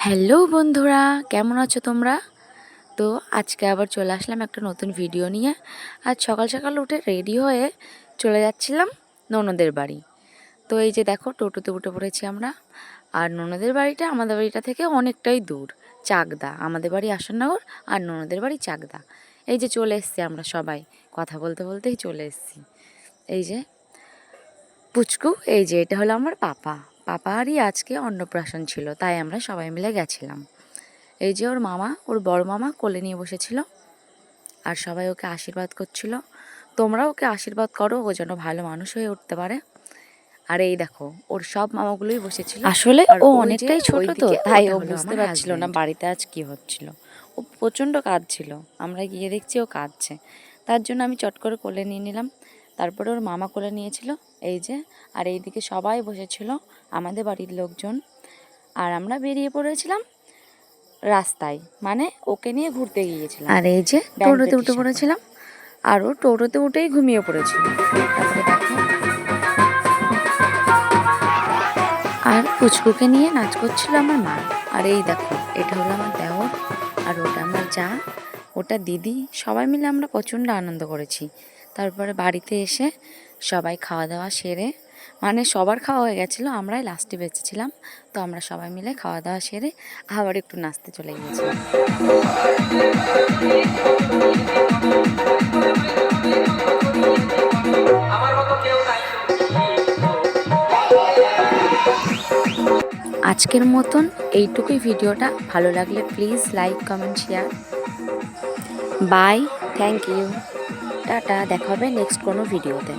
Hello বন্ধুরা, কেমন আছো তোমরা? তো আজকে আবার চলে আসলাম একটা নতুন ভিডিও নিয়ে। আজ সকাল সকাল উঠে রেডি হয়ে চলে যাচ্ছিলাম ননদের বাড়ি। তো এই যে দেখো, টোটোতে উঠে পড়েছি আমরা। আর ননদের বাড়িটা আমাদের বাড়িটা থেকে অনেকটাই দূর, চাকদা। আমাদের বাড়ি আসননগর আর ননদের বাড়ি চাকদা। এই যে চলে এসছি আমরা সবাই, কথা বলতে বলতেই চলে এসছি। এই যে পুচকু, এই যে এটা হলো আমার পাপারই আজকে অন্নপ্রাশন ছিল, তাই আমরা সবাই মিলে গেছিলাম। এই যে ওর মামা, ওর বড় মামা কোলে নিয়ে বসেছিল আর সবাই ওকে আশীর্বাদ করছিল। তোমরা ওকে আশীর্বাদ করো, ও যেন ভালো মানুষ হয়ে উঠতে পারে। আর এই দেখো, ওর সব মামাগুলোই বসেছিল। আসলে ও অনেকটাই ছোট, তো তাই ও বুঝতে পারছিল না বাড়িতে আজ কি হচ্ছিল। ও প্রচণ্ড কাঁদছিল, আমরা গিয়ে দেখছি ও কাঁদছে। তার জন্য আমি চট করে কোলে নিয়ে নিলাম। তারপরে ওর মামা কোলে নিয়েছিল, এই যে। আর এইদিকে সবাই বসেছিল, আমাদের বাড়ির লোকজন। আর আমরা বেরিয়ে পড়েছিলাম রাস্তায়, মানে ওকে নিয়ে ঘুরতে গিয়েছিলাম। আর এই যে টোটোতে উঠে পড়েছিলাম, আর ও টোটোতে উঠেই ঘুমিয়ে পড়েছিল। তারপরে দেখো, আর পুচকুকে নিয়ে নাচ করছিল আমার মা। আর এই দেখো, এটা হলো আমার দেওর, আর ওটা আমার যা, ওটা দিদি। সবাই মিলে আমরা প্রচণ্ড আনন্দ করেছি। তারপরে বাড়িতে এসে সবাই খাওয়া দাওয়া সেরে, মানে সবার খাওয়া হয়ে গেছিলো, আমরাই লাস্টে বেঁচেছিলাম। তো আমরা সবাই মিলে খাওয়া দাওয়া সেরে আবার একটু নাচতে চলে গিয়েছিলাম। আজকের মতন এইটুকুই ভিডিওটা। ভালো লাগলে please like, comment, share. Bye, thank you, টাটা। দেখা হবে নেক্সট কোনো ভিডিওতে।